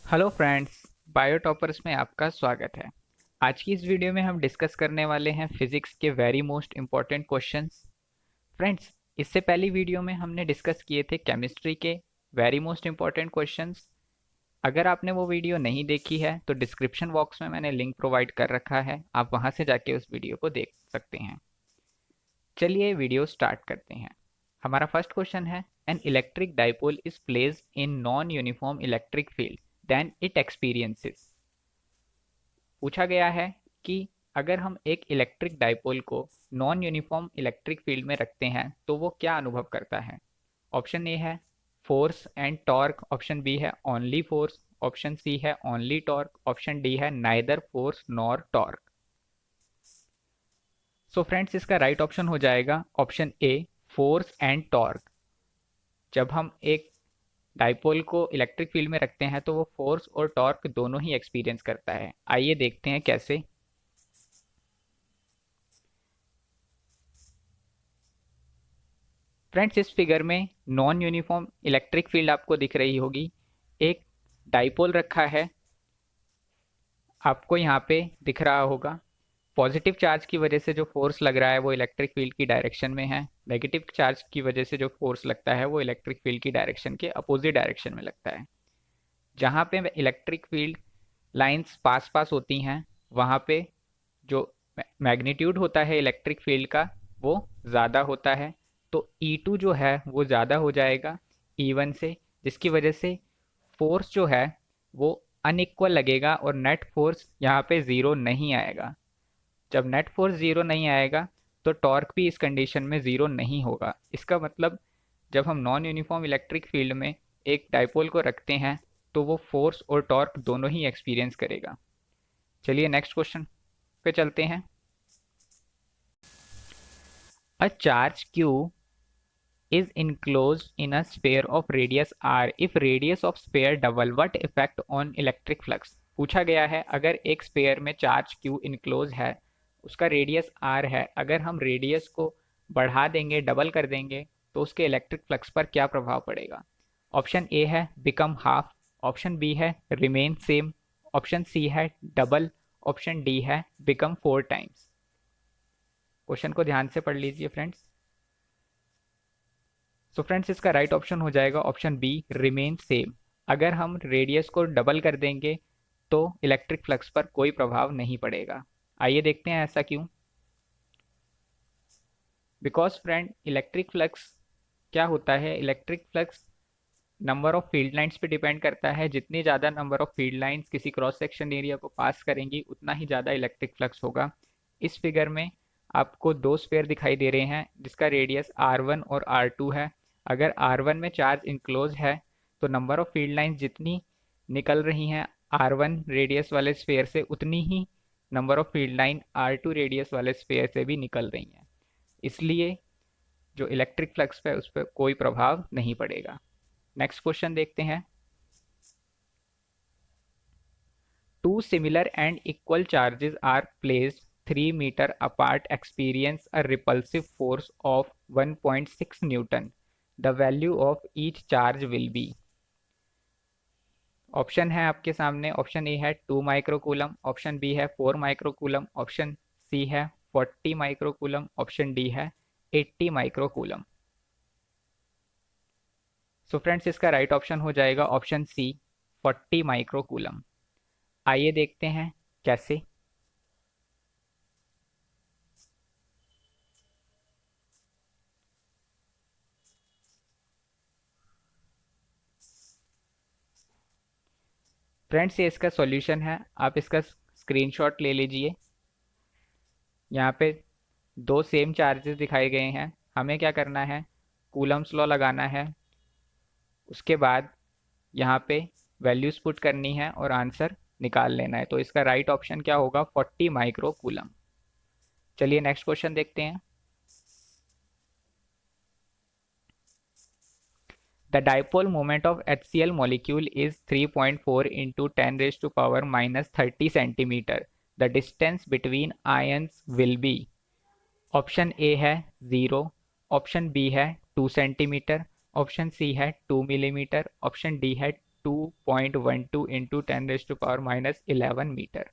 Hello friends, बायोटॉपर्स में आपका स्वागत है। आज की इस वीडियो में हम डिस्कस करने वाले हैं फिजिक्स के very most important questions. Friends, इससे पहली वीडियो में हमने डिस्कस किए थे केमिस्ट्री के वेरी मोस्ट इम्पॉर्टेंट क्वेश्चंस। अगर आपने वो वीडियो नहीं देखी है तो डिस्क्रिप्शन बॉक्स में मैंने लिंक प्रोवाइड कर रखा है, आप वहां से जाके उस वीडियो को देख सकते हैं। चलिए वीडियो स्टार्ट करते हैं। हमारा फर्स्ट क्वेश्चन है, an electric dipole is placed in non uniform electric field then it experiences. पूछा गया है कि अगर हम एक इलेक्ट्रिक डाइपोल को नॉन यूनिफॉर्म इलेक्ट्रिक फील्ड में रखते हैं तो वो क्या अनुभव करता है। ऑप्शन ए है force and torque, option B है ओनली फोर्स, ऑप्शन सी है ओनली टॉर्क, ऑप्शन डी है neither force nor torque. So friends, इसका राइट ऑप्शन हो जाएगा option A, force and torque. जब हम एक डाइपोल को इलेक्ट्रिक फील्ड में रखते हैं तो वो फोर्स और टॉर्क दोनों ही एक्सपीरियंस करता है। आइए देखते हैं कैसे। फ्रेंड्स, इस फिगर में नॉन यूनिफॉर्म इलेक्ट्रिक फील्ड आपको दिख रही होगी। एक डाइपोल रखा है, आपको यहाँ पे दिख रहा होगा। पॉजिटिव चार्ज की वजह से जो फोर्स लग रहा है वो इलेक्ट्रिक फील्ड की डायरेक्शन में है, नेगेटिव चार्ज की वजह से जो फोर्स लगता है वो इलेक्ट्रिक फील्ड की डायरेक्शन के अपोजिट डायरेक्शन में लगता है। जहाँ पे इलेक्ट्रिक फील्ड लाइंस पास पास होती हैं वहाँ पे जो मैग्नीट्यूड होता है इलेक्ट्रिक फील्ड का वो ज़्यादा होता है। तो E2 जो है वो ज़्यादा हो जाएगा E1 से, जिसकी वजह से फोर्स जो है वो अनइक्वल लगेगा और नेट फोर्स यहाँ पे ज़ीरो नहीं आएगा। जब नेट फोर्स ज़ीरो नहीं आएगा तो टॉर्क भी इस कंडीशन में ज़ीरो नहीं होगा। इसका मतलब जब हम नॉन यूनिफॉर्म इलेक्ट्रिक फील्ड में एक डाइपोल को रखते हैं तो वो फोर्स और टॉर्क दोनों ही एक्सपीरियंस करेगा। चलिए नेक्स्ट क्वेश्चन पे चलते हैं। A charge Q is enclosed in a sphere of radius r. If radius of sphere double, what effect on electric flux? पूछा गया है अगर एक स्पेयर में चार्ज Q इनक्लोज है, उसका रेडियस r है, अगर हम रेडियस को बढ़ा देंगे, डबल कर देंगे तो उसके इलेक्ट्रिक फ्लक्स पर क्या प्रभाव पड़ेगा। ऑप्शन ए है बिकम हाफ, ऑप्शन बी है रिमेन सेम, ऑप्शन सी है डबल, ऑप्शन डी है बिकम 4 टाइम्स। क्वेश्चन को ध्यान से पढ़ लीजिए फ्रेंड्स। सो फ्रेंड्स, इसका राइट ऑप्शन हो जाएगा ऑप्शन बी, रिमेन सेम। अगर हम रेडियस को डबल कर देंगे तो इलेक्ट्रिक फ्लक्स पर कोई प्रभाव नहीं पड़ेगा। आइए देखते हैं ऐसा क्यों। बिकॉज फ्रेंड, इलेक्ट्रिक फ्लक्स क्या होता है, electric flux number of field lines पे डिपेंड करता है। जितनी ज़्यादा नंबर ऑफ फील्ड लाइंस किसी क्रॉस सेक्शन एरिया को पास करेंगी उतना ही ज़्यादा इलेक्ट्रिक फ्लक्स होगा। इस फिगर में आपको दो स्फेयर दिखाई दे रहे हैं जिसका रेडियस R1 और R2 है। अगर R1 में चार्ज इंक्लोज है तो नंबर ऑफ फील्ड लाइंस जितनी निकल रही हैं R1 रेडियस वाले स्फेयर से उतनी ही number of field line R2 radius वाले स्फेयर से भी निकल रही हैं। इसलिए जो इलेक्ट्रिक फ्लक्स पे उस पर कोई प्रभाव नहीं पड़ेगा। नेक्स्ट क्वेश्चन देखते हैं। Two similar and equal charges are placed 3 meter apart experience a repulsive force of 1.6 Newton. The value of each charge will be। Option है आपके सामने। ऑप्शन ए है 2 माइक्रोकूलम, ऑप्शन बी है 4 माइक्रोकूलम, ऑप्शन सी है 40 microcoulomb, option D है 80 microcoulomb. सो friends, इसका right option हो जाएगा ऑप्शन सी, 40 माइक्रोकूलम। आइए देखते हैं कैसे। फ्रेंड्स, ये इसका सॉल्यूशन है, आप इसका स्क्रीनशॉट ले लीजिए। यहाँ पे दो सेम चार्जेस दिखाए गए हैं, हमें क्या करना है, कूलम्स लॉ लगाना है। उसके बाद यहाँ पे वैल्यूज पुट करनी है और आंसर निकाल लेना है। तो इसका राइट ऑप्शन क्या होगा, 40 माइक्रो कूलम। चलिए नेक्स्ट क्वेश्चन देखते हैं। The dipole moment of HCl molecule is 3.4 into 10 raised to power minus 30 centimeter. The distance between ions will be। Option A है 0, ऑप्शन बी है 2 सेंटीमीटर, ऑप्शन सी है 2 millimetre, option D है 2.12 into 10⁻⁻11 metre.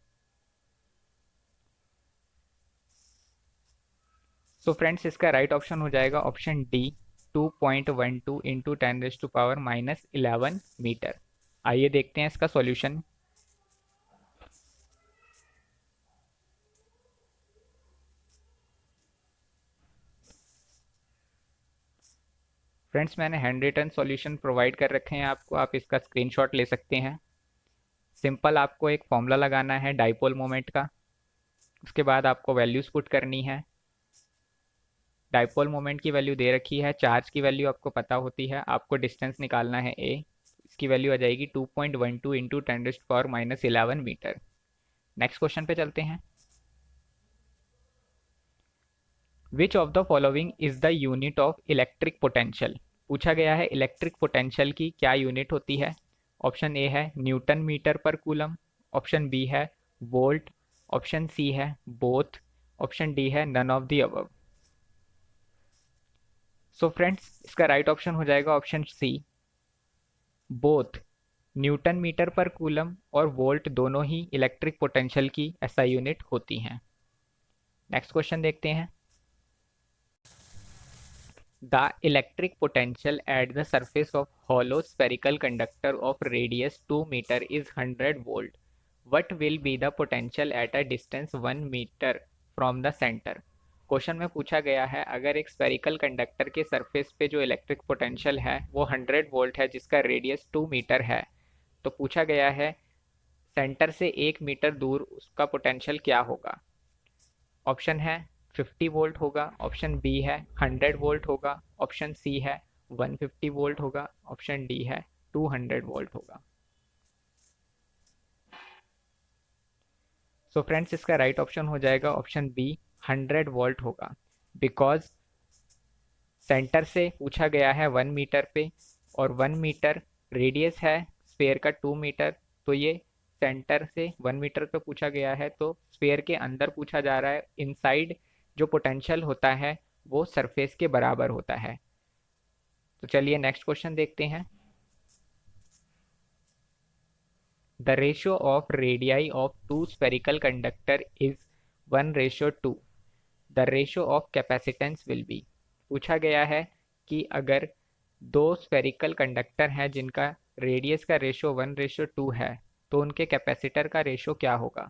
सो friends, इसका right option हो जाएगा option D, 2.12 into 10⁻⁻11 metre. आइए देखते हैं इसका सॉल्यूशन। फ्रेंड्स, मैंने हैंड रिटन सॉल्यूशन प्रोवाइड कर रखे हैं आपको, आप इसका स्क्रीनशॉट ले सकते हैं। सिंपल आपको एक फॉर्मूला लगाना है डाइपोल मोमेंट का, उसके बाद आपको वैल्यूज पुट करनी है। डाइपोल मोमेंट की वैल्यू दे रखी है, चार्ज की वैल्यू आपको पता होती है, आपको डिस्टेंस निकालना है ए, इसकी वैल्यू आ जाएगी 2.12 इंटू 10⁻⁻11 मीटर। नेक्स्ट क्वेश्चन पे चलते हैं। Which of the following is the unit of electric potential. पूछा गया है इलेक्ट्रिक पोटेंशियल की क्या यूनिट होती है। ऑप्शन ए है newton meter per coulomb, option B है वोल्ट, ऑप्शन सी है बोथ, ऑप्शन डी है none of the above. So friends, इसका राइट ऑप्शन हो जाएगा option C, both. Newton meter per coulomb और वोल्ट दोनों ही इलेक्ट्रिक पोटेंशियल की एसआई यूनिट होती हैं। नेक्स्ट क्वेश्चन देखते हैं। The electric potential at the surface of hollow spherical conductor of radius 2 meter is 100 volt. What will be the potential at a distance 1 meter from the center? Question में पूछा गया है अगर एक स्फेरिकल कंडक्टर के surface पे जो electric potential है वो 100 वोल्ट है जिसका रेडियस 2 मीटर है, तो पूछा गया है सेंटर से 1 मीटर दूर उसका पोटेंशियल क्या होगा। ऑप्शन है 50 वोल्ट होगा, ऑप्शन बी है 100 वोल्ट होगा, ऑप्शन सी है 150 वोल्ट होगा, ऑप्शन डी है 200 वोल्ट होगा। सो फ्रेंड्स, इसका राइट ऑप्शन हो जाएगा ऑप्शन बी, 100 वोल्ट होगा, बिकॉज सेंटर से पूछा गया है 1 मीटर पे और 1 मीटर रेडियस है स्फेयर का 2 मीटर, तो ये सेंटर से 1 मीटर पे पूछा गया है तो स्फेयर के अंदर पूछा जा रहा है। इनसाइड जो पोटेंशियल होता है वो सरफेस के बराबर होता है। तो चलिए नेक्स्ट क्वेश्चन देखते हैं। The ratio of radii of two spherical conductor is 1:2। The ratio of capacitance will be. पूछा गया है कि अगर दो स्फेरिकल कंडक्टर हैं जिनका रेडियस का रेशियो 1:2 है तो उनके कैपेसिटर का रेशियो क्या होगा।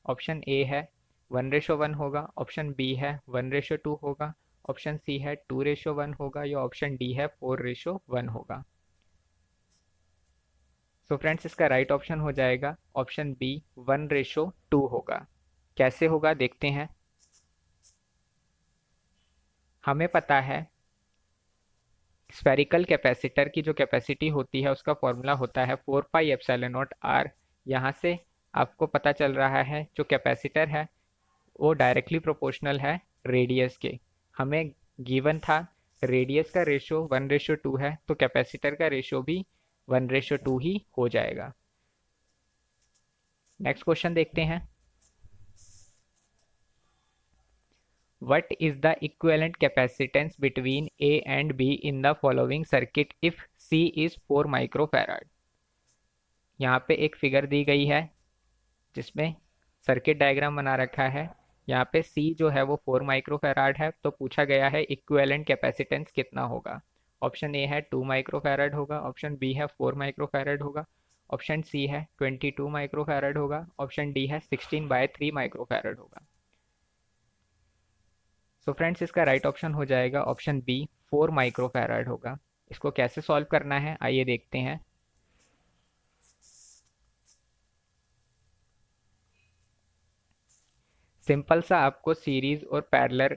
ऑप्शन ए है 1:1 होगा, ऑप्शन बी है 1:2 होगा, ऑप्शन सी है 2:1 होगा या ऑप्शन डी है 4:1 होगा। सो फ्रेंड्स, इसका राइट ऑप्शन हो जाएगा ऑप्शन बी, 1:2 होगा। कैसे होगा देखते हैं। हमें पता है स्फेरिकल कैपेसिटर की जो कैपेसिटी होती है उसका फॉर्मूला होता है 4πε0r। यहाँ से आपको पता चल रहा है जो कैपेसिटर है वो डायरेक्टली प्रोपोर्शनल है रेडियस के। हमें गिवन था रेडियस का रेशियो 1:2 है तो कैपेसिटर का रेशियो भी 1:2 ही हो जाएगा। नेक्स्ट क्वेश्चन देखते हैं। What is the equivalent capacitance between A and B in the following circuit if C is 4 microfarad? यहाँ पे एक फिगर दी गई है जिसमें सर्किट डायग्राम बना रखा है। यहाँ पे C जो है वो 4 माइक्रोफैराड है, तो पूछा गया है इक्विवेलेंट कैपेसिटेंस कितना होगा। ऑप्शन ए है 2 माइक्रोफैराड होगा, ऑप्शन बी है 4 माइक्रोफैराड होगा, ऑप्शन सी है 22 माइक्रोफैराड होगा, ऑप्शन डी है 16/3 माइक्रोफैराड होगा। सो फ्रेंड्स, इसका राइट ऑप्शन हो जाएगा ऑप्शन बी, 4 माइक्रोफैराड होगा। इसको कैसे सॉल्व करना है आइए देखते हैं। सिंपल सा आपको सीरीज और पैरेलल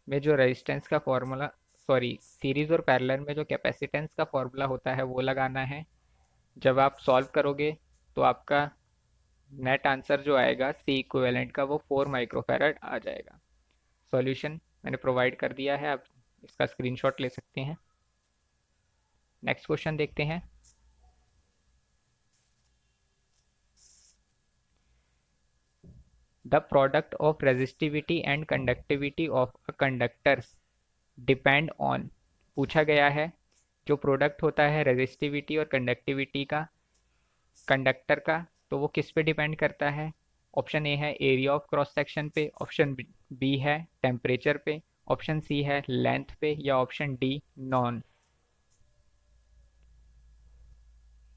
में जो रेजिस्टेंस का फॉर्मूला, सॉरी, सीरीज और पैरेलल में जो कैपेसिटेंस का फॉर्मूला होता है वो लगाना है। जब आप सॉल्व करोगे तो आपका नेट आंसर जो आएगा सी इक्विवेलेंट का वो 4 माइक्रोफैराड आ जाएगा। सॉल्यूशन मैंने प्रोवाइड कर दिया है, आप इसका स्क्रीनशॉट ले सकते हैं। नेक्स्ट क्वेश्चन देखते हैं। The product of resistivity and conductivity of a conductors depend on. पूछा गया है जो प्रोडक्ट होता है रेजिस्टिविटी और कंडक्टिविटी का कंडक्टर का, तो वो किस पे डिपेंड करता है? ऑप्शन ए है एरिया ऑफ क्रॉस सेक्शन पे, ऑप्शन बी है टेम्परेचर पे, ऑप्शन सी है लेंथ पे, या ऑप्शन डी नॉन।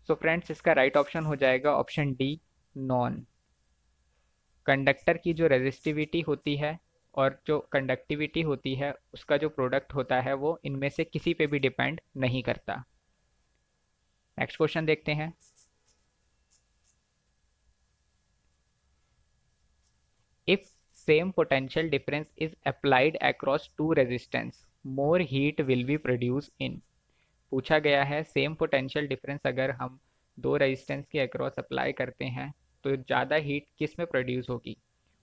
सो फ्रेंड्स, इसका राइट ऑप्शन हो जाएगा ऑप्शन डी नॉन। कंडक्टर की जो रेजिस्टिविटी होती है और जो कंडक्टिविटी होती है, उसका जो प्रोडक्ट होता है वो इनमें से किसी पे भी डिपेंड नहीं करता। नेक्स्ट क्वेश्चन देखते हैं। If same potential difference is applied across two resistance, more heat will be produced in। पूछा गया है सेम पोटेंशियल डिफरेंस अगर हम दो रेजिस्टेंस के अक्रॉस अप्लाई करते हैं तो ज़्यादा हीट किस में प्रोड्यूस होगी?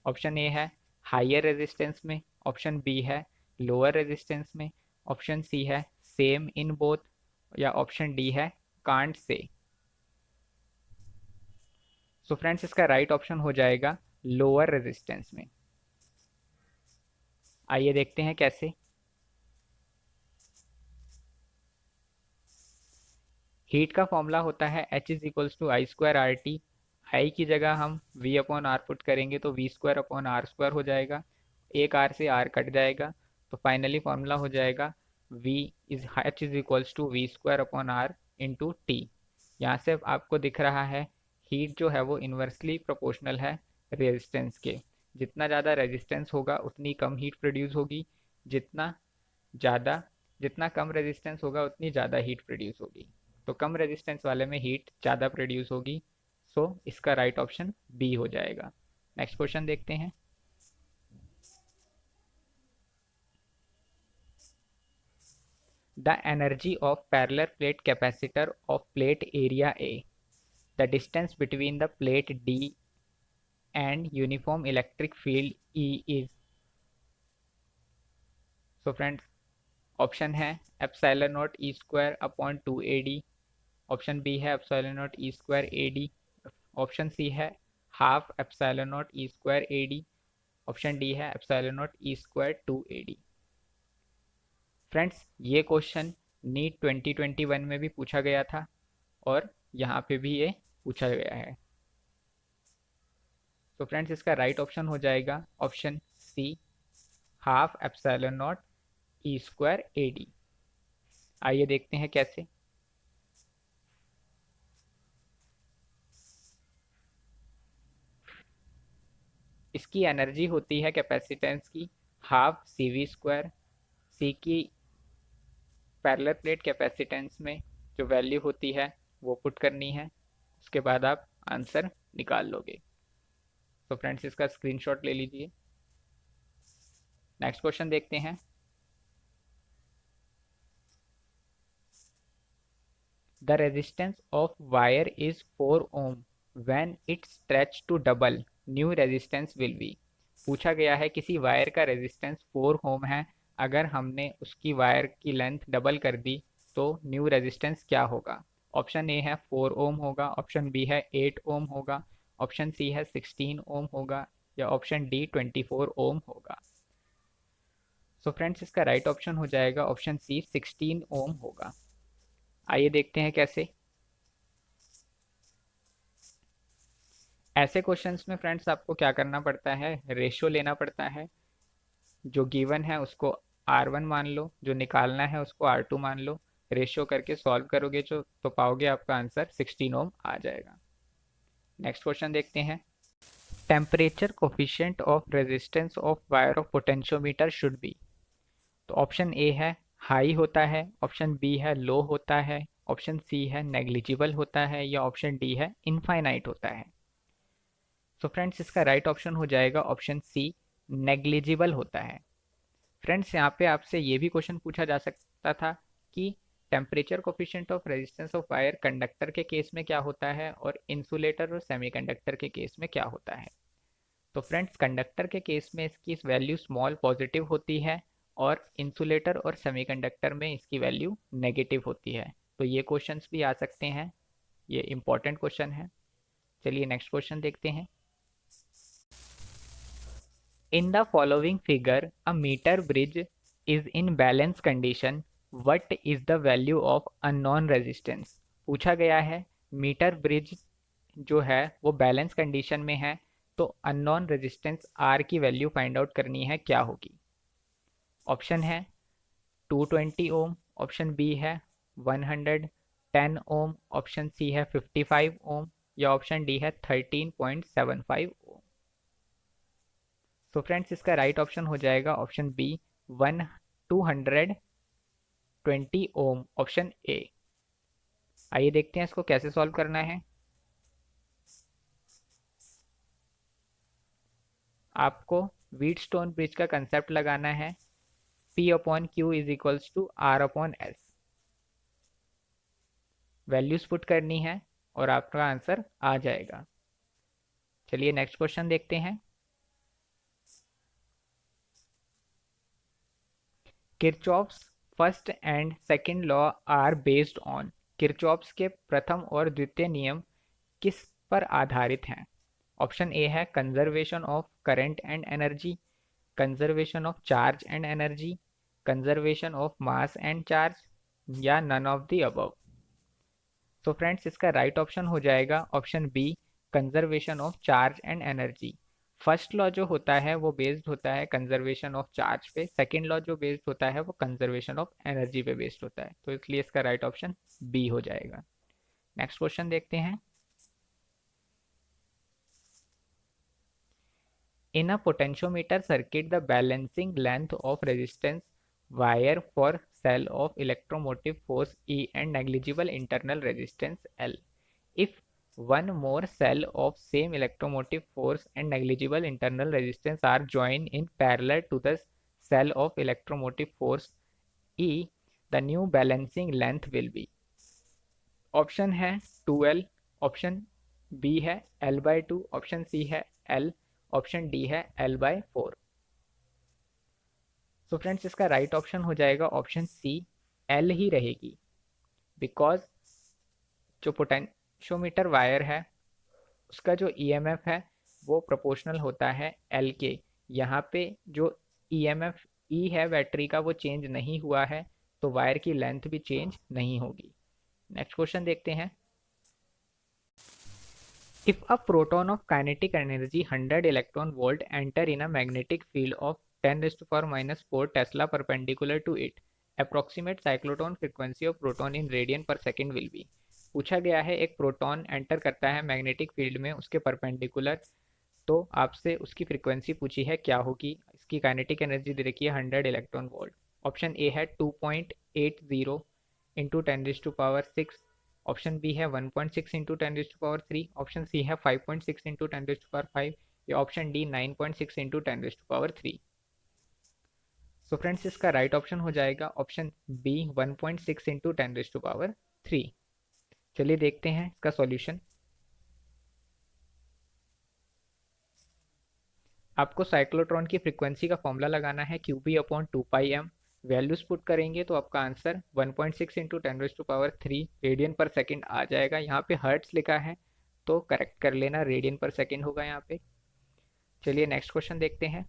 ऑप्शन ए है हायर रेजिस्टेंस में, ऑप्शन बी है लोअर रेजिस्टेंस में, ऑप्शन सी है सेम इन बोथ, या ऑप्शन डी है कांट से। सो फ्रेंड्स, इसका राइट ऑप्शन हो जाएगा लोअर रेजिस्टेंस में। आइए देखते हैं कैसे। हीट का फॉर्मूला होता है H is equals to I square R T. I की जगह हम V अपॉन आर पुट करेंगे तो V square upon R square हो जाएगा, एक आर से आर कट जाएगा, तो फाइनली फॉर्मूला हो जाएगा H is equals to V square upon R into T. यहाँ से आपको दिख रहा है हीट जो है वो इन्वर्सली प्रोपोर्शनल है रेजिस्टेंस के। जितना ज़्यादा रेजिस्टेंस होगा उतनी कम हीट प्रोड्यूस होगी, जितना ज़्यादा जितना कम रेजिस्टेंस होगा उतनी ज़्यादा हीट प्रोड्यूस होगी। तो कम रेजिस्टेंस वाले में हीट ज़्यादा प्रोड्यूस होगी। सो इसका राइट ऑप्शन बी हो जाएगा। नेक्स्ट क्वेश्चन देखते हैं। The energy of parallel plate capacitor of plate area A, the distance between the plate D and uniform electric field E is. So friends, option है epsilon not E square upon 2 AD, option B है epsilon not E square AD, option C है half epsilon not E square AD, option D है epsilon not E square 2 AD। Friends, ये question NEET 2021 में भी पूछा गया था और यहाँ पे भी ये पूछा गया है। तो फ्रेंड्स, इसका राइट ऑप्शन हो जाएगा option C half epsilon not E square AD। आइए देखते हैं कैसे। इसकी एनर्जी होती है कैपेसिटेंस की हाफ सी वी स्क्वायर। सी की पैरेलल प्लेट कैपेसिटेंस में जो वैल्यू होती है वो पुट करनी है, उसके बाद आप आंसर निकाल लोगे। तो फ्रेंड्स, इसका स्क्रीनशॉट ले लीजिए। नेक्स्ट क्वेश्चन देखते हैं। The resistance of wire is 4 ohm when it stretch to double, new resistance will be. पूछा गया है किसी वायर का रेजिस्टेंस 4 ohm है, अगर हमने उसकी वायर की लेंथ डबल कर दी तो न्यू रेजिस्टेंस क्या होगा? ऑप्शन ए है 4 ohm होगा, ऑप्शन बी है 8 ohm होगा, ऑप्शन सी है 16 ohm होगा, या ऑप्शन डी 24 ohm होगा। सो फ्रेंड्स, इसका राइट ऑप्शन हो जाएगा ऑप्शन सी 16 ohm होगा। आइए देखते हैं कैसे। ऐसे क्वेश्चंस में फ्रेंड्स आपको क्या करना पड़ता है, रेशियो लेना पड़ता है। जो गिवन है उसको R1 मान लो, जो निकालना है उसको R2 मान लो, रेशियो करके सॉल्व करोगे जो तो पाओगे आपका आंसर 16 ओम आ जाएगा। नेक्स्ट क्वेश्चन देखते हैं। Temperature coefficient of resistance of wire of potentiometer should be. तो ऑप्शन ए है हाई होता है, ऑप्शन बी है लो होता है, ऑप्शन सी है नेग्लिजिबल होता है, या ऑप्शन डी है इनफाइनाइट होता है। तो फ्रेंड्स, इसका राइट ऑप्शन हो जाएगा ऑप्शन सी नेग्लिजिबल होता है। फ्रेंड्स, यहाँ पे आपसे ये भी क्वेश्चन पूछा जा सकता था कि temperature coefficient of resistance of wire conductor के केस में क्या होता है और इंसुलेटर और सेमीकंडक्टर के केस में क्या होता है। तो फ्रेंड्स, कंडक्टर के केस में इसकी वैल्यू स्मॉल पॉजिटिव होती है और इंसुलेटर और सेमीकंडक्टर में इसकी वैल्यू नेगेटिव होती है। तो ये क्वेश्चंस भी आ सकते हैं, ये इंपॉर्टेंट क्वेश्चन है। चलिए नेक्स्ट क्वेश्चन देखते हैं। In the following figure, a meter bridge is in balance condition. What is the value of unknown resistance? पूछा गया है मीटर ब्रिज जो है वो बैलेंस कंडीशन में है, तो अननोन रेजिस्टेंस आर की वैल्यू फाइंड आउट करनी है, क्या होगी। ऑप्शन है 220 ओम, ऑप्शन बी है 110 ओम, ऑप्शन सी है 55 ओम, या ऑप्शन डी है 13.75 ओम। तो फ्रेंड्स इसका राइट ऑप्शन हो जाएगा option B, 220 ohm, option A. आइए देखते हैं इसको कैसे सॉल्व करना है। आपको व्हीटस्टोन ब्रिज का कंसेप्ट लगाना है, P upon Q is equals to R upon S. Values put करनी है और आपका आंसर आ जाएगा। चलिए नेक्स्ट क्वेश्चन देखते हैं। Kirchhoff's first and second law are based on. Kirchhoff's के प्रथम और द्वितीय नियम किस पर आधारित हैं। ऑप्शन ए है conservation of current and energy, conservation of charge and energy, conservation of mass and charge, या नन ऑफ द अबव। तो फ्रेंड्स इसका राइट ऑप्शन हो जाएगा option B, conservation of charge and energy. First law जो होता है वो based होता है कंजर्वेशन ऑफ चार्ज पे, सेकंड लॉ जो बेस्ड होता है वो कंजर्वेशन ऑफ एनर्जी पे बेस्ड होता है, तो इसलिए इसका राइट ऑप्शन बी हो जाएगा। नेक्स्ट क्वेश्चन देखते हैं। In a potentiometer circuit, the balancing length of resistance wire for cell of electromotive force E and negligible internal resistance L. If one more cell of same electromotive force and negligible internal resistance are joined in parallel to the cell of electromotive force E, the new balancing length will be। Option है 2L, option B है L/2, option C है L, option D है L/4। तो friends इसका right option हो जाएगा option सी, L ही रहेगी, because जो पोटेंशियोमीटर वायर है उसका जो ईएमएफ है वो प्रोपोर्शनल होता है L के। यहाँ पे जो ईएमएफ E है बैटरी का वो चेंज नहीं हुआ है, तो वायर की लेंथ भी चेंज नहीं होगी। नेक्स्ट क्वेश्चन देखते हैं। If a proton of kinetic energy 100 electron volt enter in a magnetic field of 10 raised to power minus 4 Tesla perpendicular to it, approximate cyclotron frequency of proton in radian per second will be। पूछा गया है एक proton enter करता है magnetic field में उसके perpendicular, तो आपसे उसकी फ्रीक्वेंसी पूछी है क्या होगी। इसकी काइनेटिक एनर्जी दे रखी है 100 इलेक्ट्रॉन वोल्ट। ऑप्शन ए है 2.80 इंटू 10⁻⁶, ऑप्शन बी है 1.6 इंटू 10⁻3, ऑप्शन सी है 5.6 इंटू 10⁻5, या ऑप्शन डी 9.6 इंटू 10⁻3। सो फ्रेंड्स इसका राइट ऑप्शन हो जाएगा ऑप्शन बी, 1.6 इंटू 10⁻3। चलिए देखते हैं इसका सॉल्यूशन। आपको साइक्लोट्रॉन की फ्रीक्वेंसी का फॉर्मूला लगाना है QB upon 2πm। Values put करेंगे तो आपका आंसर 1.6 इंटू 10⁻3 रेडियन पर सेकेंड आ जाएगा। यहाँ पे हर्ट्स लिखा है तो करेक्ट कर लेना, रेडियन पर सेकेंड होगा यहाँ पे। चलिए नेक्स्ट क्वेश्चन देखते हैं।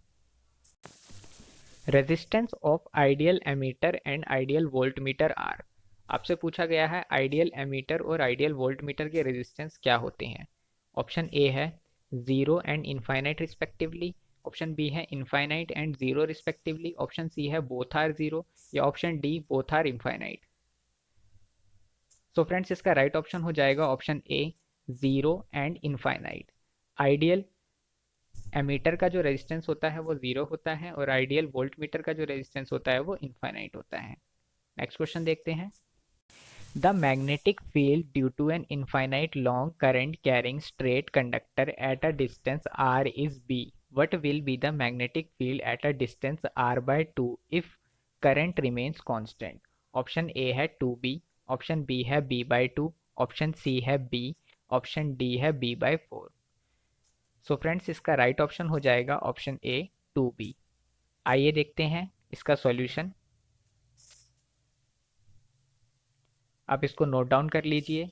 Resistance of ideal ammeter and ideal voltmeter are. आपसे पूछा गया है आइडियल एमीटर और आइडियल वोल्टमीटर के रेजिस्टेंस क्या होते हैं। ऑप्शन ए है 0 and infinite respectively, option B है infinite and 0 respectively, option C है बोथ आर 0, या option D both are infinite. So friends इसका राइट ऑप्शन हो जाएगा option A, 0 and infinite. Ideal ammeter का जो रेजिस्टेंस होता है वो 0 होता है और आइडियल वोल्टमीटर का जो रेजिस्टेंस होता है वो इनफाइनाइट होता है। नेक्स्ट क्वेश्चन देखते हैं। The magnetic field due to an infinite long current carrying straight conductor at a distance r is B. What will be the magnetic field at a distance r/2 if current remains constant? Option A है 2B, option B है B/2, option C है B, option D है B/4। सो friends इसका right option हो जाएगा option ए, 2B। आइए देखते हैं इसका सॉल्यूशन। आप इसको नोट डाउन कर लीजिए।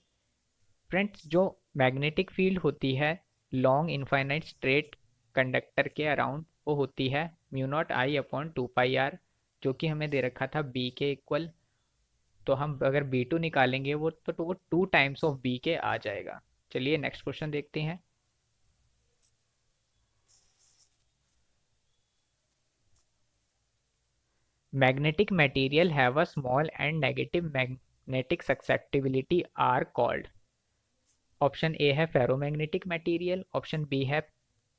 फ्रेंड्स जो मैग्नेटिक फील्ड होती है लॉन्ग इनफाइनाइट स्ट्रेट कंडक्टर के अराउंड वो होती है μ0I/2πr, जो कि हमें दे रखा था B के इक्वल। तो हम अगर B2 निकालेंगे वो तो वो 2 टाइम्स ऑफ B के आ जाएगा। चलिए नेक्स्ट क्वेश्चन देखते हैं। Magnetic material have a small and negative magnetic susceptibility are called. Option A है फेरोमैग्नेटिक मटेरियल, ऑप्शन बी है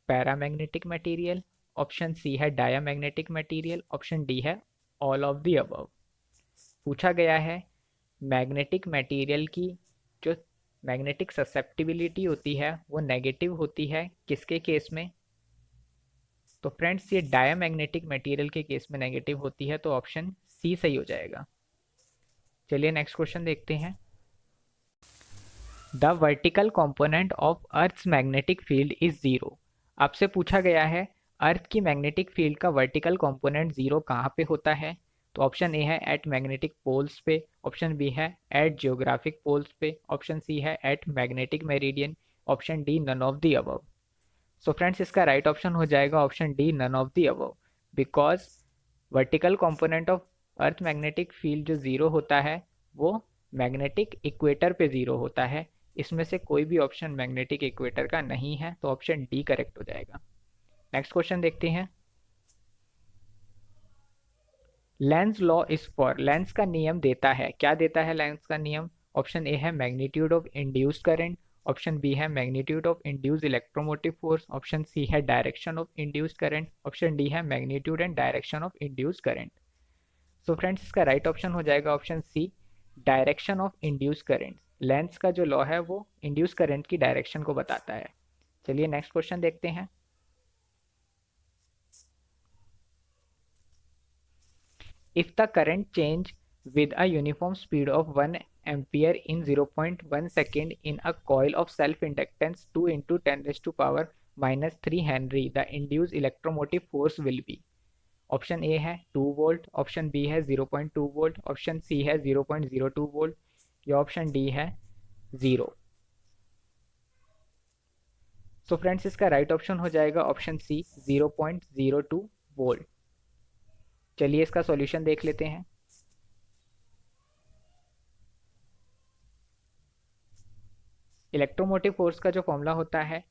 पैरामैग्नेटिक मटेरियल, ऑप्शन सी है डायामैग्नेटिक मटेरियल, ऑप्शन डी है ऑल ऑफ द अबव। पूछा गया है magnetic material की जो magnetic susceptibility होती है वो नेगेटिव होती है किसके केस में? तो फ्रेंड्स ये डायामैग्नेटिक मटेरियल के केस में नेगेटिव होती है, तो ऑप्शन सी सही हो जाएगा। चलिए नेक्स्ट क्वेश्चन देखते हैं। The vertical component of earth's magnetic field is zero. आपसे पूछा गया है अर्थ की मैग्नेटिक फील्ड का वर्टिकल कंपोनेंट जीरो कहाँ पे होता है? तो ऑप्शन ए है एट मैग्नेटिक पोल्स पे, ऑप्शन बी है एट जियोग्राफिक पोल्स पे, ऑप्शन सी है at magnetic meridian, option D none of the above. So friends इसका राइट ऑप्शन हो जाएगा option D none of the above, because vertical component of earth magnetic field जो zero होता है वो magnetic equator पे zero होता है। इसमें से कोई भी ऑप्शन मैग्नेटिक इक्वेटर का नहीं है, तो ऑप्शन डी करेक्ट हो जाएगा। नेक्स्ट क्वेश्चन देखते हैं। Lenz law is for, lens का नियम देता है, क्या देता है लेंस का नियम? ऑप्शन ए है magnitude of induced current, option B है magnitude of induced electromotive force, option C है direction of induced current, option D है magnitude and direction of induced current. So friends इसका राइट ऑप्शन हो जाएगा option C direction of induced current. Lenz का जो law है वो induced current की डायरेक्शन को बताता है। चलिए नेक्स्ट क्वेश्चन देखते हैं। If the current change with a uniform speed of 1 ampere in 0.1 second in a coil of self-inductance 2 into 10 raised to power minus 3 Henry, the induced electromotive force will be। Option A है 2 volt, option B है 0.2 volt, option C है 0.02 volt, या option D है 0। सो friends इसका right option हो जाएगा option सी 0.02 volt. चलिए इसका सॉल्यूशन देख लेते हैं। इलेक्ट्रोमोटिव फोर्स का जो फॉर्मूला होता है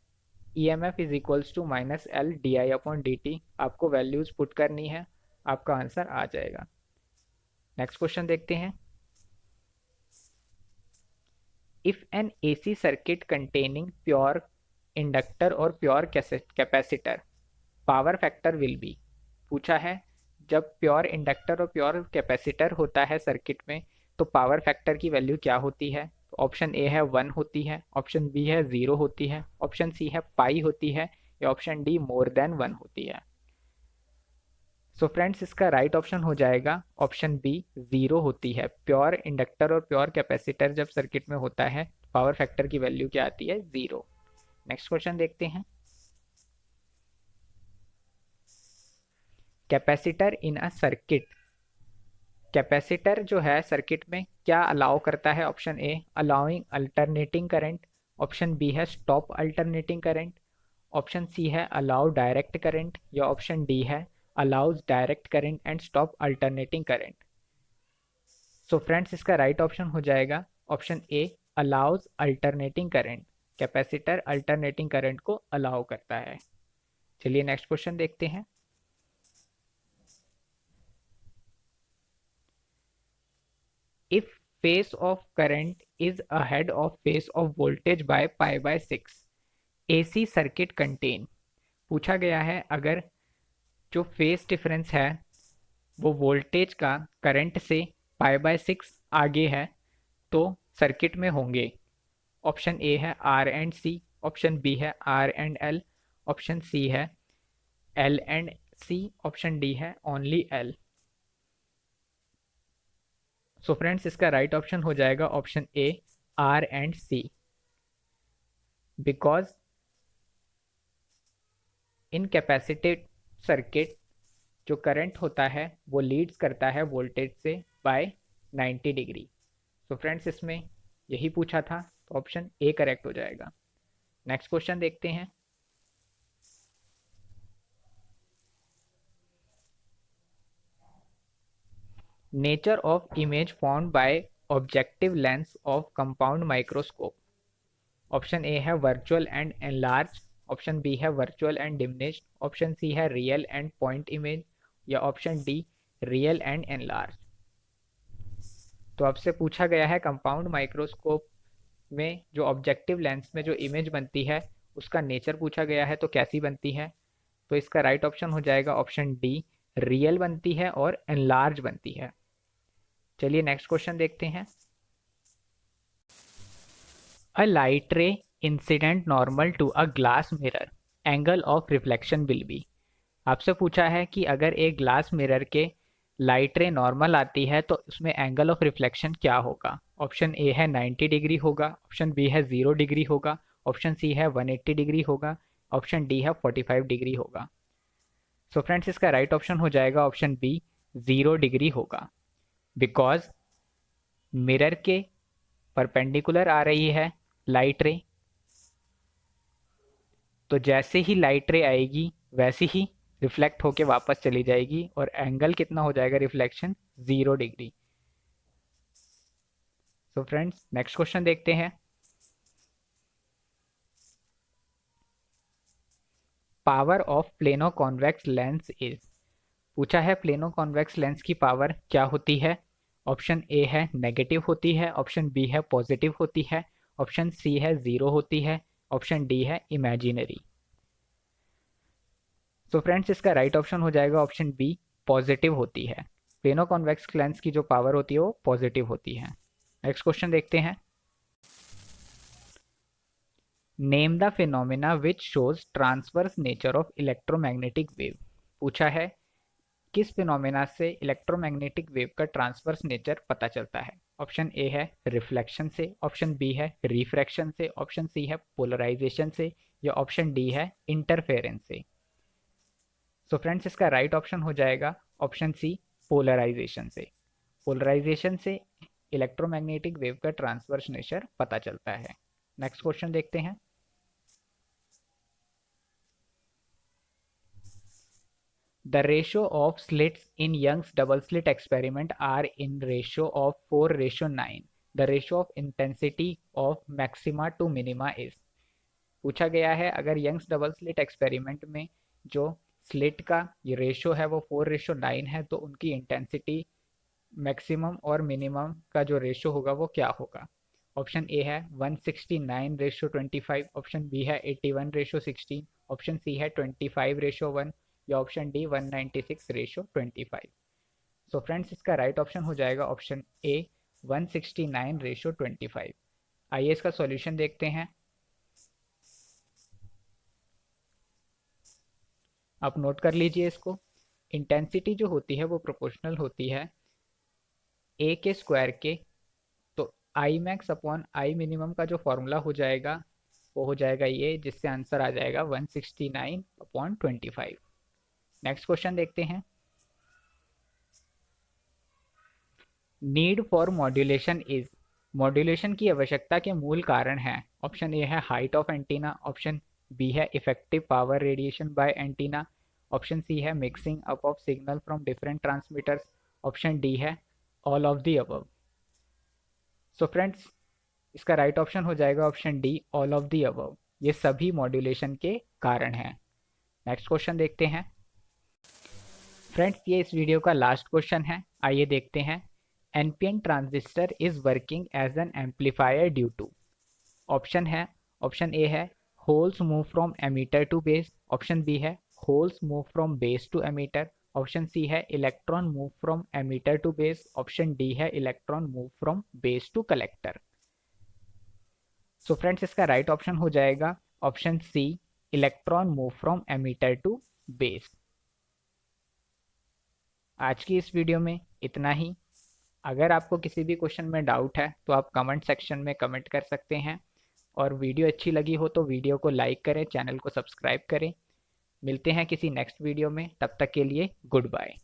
EMF is equals to minus L D I upon D T. आपको वैल्यूज पुट करनी है, आपका आंसर आ जाएगा। नेक्स्ट क्वेश्चन देखते हैं। If an AC circuit containing pure inductor और pure capacitor power factor will be. पूछा है जब प्योर इंडक्टर और प्योर कैपेसिटर होता है सर्किट में तो पावर फैक्टर की वैल्यू क्या होती है? ऑप्शन ए है 1 होती है, ऑप्शन बी है 0 होती है, ऑप्शन सी है पाई होती है, या ऑप्शन डी मोर देन 1 होती है। सो फ्रेंड्स इसका राइट ऑप्शन हो जाएगा ऑप्शन बी 0 होती है। प्योर इंडक्टर और प्योर कैपेसिटर जब सर्किट में होता है पावर फैक्टर की वैल्यू क्या आती है? 0। नेक्स्ट क्वेश्चन देखते हैं। Capacitor in a circuit, capacitor जो है सर्किट में क्या अलाउ करता है? Option A allowing alternating current, option B है stop alternating current, option C है अलाउ डायरेक्ट करंट, या ऑप्शन डी है allows direct current and stop alternating current. So friends इसका राइट ऑप्शन हो जाएगा option A allows alternating current. Capacitor alternating current को allow करता है। चलिए नेक्स्ट क्वेश्चन देखते हैं। If phase of current is ahead of phase of voltage by pi by 6 AC circuit contain। पूछा गया है अगर जो फेस डिफरेंस है वो वोल्टेज का करंट से पाई बाय 6 आगे है तो सर्किट में होंगे। ऑप्शन ए है R and C, option B है R and L, option C है L and C, option D है ओनली एल। सो फ्रेंड्स इसका राइट ऑप्शन हो जाएगा option A R and C, because in capacitive circuit जो current होता है वो लीड्स करता है वोल्टेज से बाय 90 डिग्री। सो फ्रेंड्स इसमें यही पूछा था, तो ऑप्शन ए करेक्ट हो जाएगा। नेक्स्ट क्वेश्चन देखते हैं। Nature of image formed by objective lens of compound microscope. Option A है virtual and enlarge, option B है virtual and diminished, option C है रियल एंड पॉइंट इमेज, या option D real and enlarge. तो आपसे पूछा गया है compound microscope में जो ऑब्जेक्टिव लेंस में जो इमेज बनती है उसका नेचर पूछा गया है, तो कैसी बनती है। तो इसका राइट ऑप्शन हो जाएगा ऑप्शन डी, रियल बनती है और एनलार्ज बनती है। चलिए नेक्स्ट क्वेश्चन देखते हैं। A light ray incident normal to a glass mirror, angle of reflection will be. आपसे पूछा है कि अगर एक ग्लास मिरर के लाइट रे नॉर्मल आती है तो उसमें एंगल ऑफ रिफ्लेक्शन क्या होगा। ऑप्शन ए है 90 डिग्री होगा, ऑप्शन बी है 0 डिग्री होगा, ऑप्शन सी है 180 डिग्री होगा, ऑप्शन डी है 45 डिग्री होगा। सो फ्रेंड्स इसका राइट ऑप्शन हो जाएगा ऑप्शन बी, 0 डिग्री होगा। बिकॉज मिरर के परपेंडिकुलर आ रही है लाइट रे, तो जैसे ही लाइट रे आएगी वैसे ही रिफ्लेक्ट होके वापस चली जाएगी और एंगल कितना हो जाएगा reflection, 0 degree. So friends next question देखते हैं। Power of plano convex lens is, पूछा है प्लेनो कॉन्वेक्स लेंस की पावर क्या होती है। ऑप्शन ए है नेगेटिव होती है, ऑप्शन बी है पॉजिटिव होती है, ऑप्शन सी है 0 होती है, ऑप्शन डी है इमेजिनरी। तो फ्रेंड्स इसका राइट ऑप्शन हो जाएगा ऑप्शन बी, पॉजिटिव होती है। प्लेनो कॉन्वेक्स लेंस की जो पावर होती है वो पॉजिटिव होती है। नेक्स्ट क्वेश्चन देखते हैं। Name the phenomena which shows transverse nature of electromagnetic wave, पूछा है किस फिनोमेना से इलेक्ट्रोमैग्नेटिक वेव का ट्रांसवर्स नेचर पता चलता है। ऑप्शन ए है रिफ्लेक्शन से, ऑप्शन बी है रिफ्रैक्शन से, ऑप्शन सी है पोलराइजेशन से, या ऑप्शन डी है इंटरफेरेंस से। सो फ्रेंड्स इसका राइट ऑप्शन हो जाएगा ऑप्शन सी, पोलराइजेशन से। पोलराइजेशन से इलेक्ट्रोमैग्नेटिक वेव का ट्रांसवर्स नेचर पता चलता है। नेक्स्ट क्वेश्चन देखते हैं। The ratio of slits in Young's double slit experiment are in ratio of 4:9. The ratio of intensity of maxima to minima is, पूछा गया है अगर यंग्स डबल स्लिट एक्सपेरिमेंट में जो स्लिट का ये रेशो है वो 4:9 है तो उनकी इंटेंसिटी मैक्सिमम और मिनिमम का जो रेशो होगा वो क्या होगा। ऑप्शन ए है 169:25, ऑप्शन बी है 81:16, ऑप्शन सी है 25:1, या ऑप्शन डी 196:25। सो फ्रेंड्स इसका राइट ऑप्शन हो जाएगा ऑप्शन ए, 169:25। आइए इसका सॉल्यूशन देखते हैं। आप नोट कर लीजिए इसको। इंटेंसिटी जो होती है वो प्रोपोर्शनल होती है ए के स्क्वायर के, तो I max upon I minimum का जो फॉर्मूला हो जाएगा वो हो जाएगा ये, जिससे आंसर आ जाएगा 169/25। नेक्स्ट क्वेश्चन देखते हैं। Need for modulation is, modulation की आवश्यकता के मूल कारण है। ऑप्शन ए है height of antenna, option B है effective power radiation by antenna, option C है mixing up of signal from different transmitters, option D है all of the above. So friends इसका राइट ऑप्शन हो जाएगा option D, all of the above. ये सभी modulation के कारण हैं। नेक्स्ट क्वेश्चन देखते हैं। फ्रेंड्स ये इस वीडियो का लास्ट क्वेश्चन है, आइए देखते हैं। NPN transistor is working as an amplifier due to, option है, ऑप्शन ए है holes move from emitter to base, option B है holes move from base to emitter, option C है electron move from emitter to base, option D है electron move from base to collector. So friends इसका right option हो जाएगा option C, electron move from emitter to base. आज की इस video में इतना ही। अगर आपको किसी भी क्वेश्चन में डाउट है तो आप कमेंट सेक्शन में कमेंट कर सकते हैं, और वीडियो अच्छी लगी हो तो वीडियो को लाइक करें, चैनल को सब्सक्राइब करें। मिलते हैं किसी नेक्स्ट वीडियो में, तब तक के लिए गुड बाय।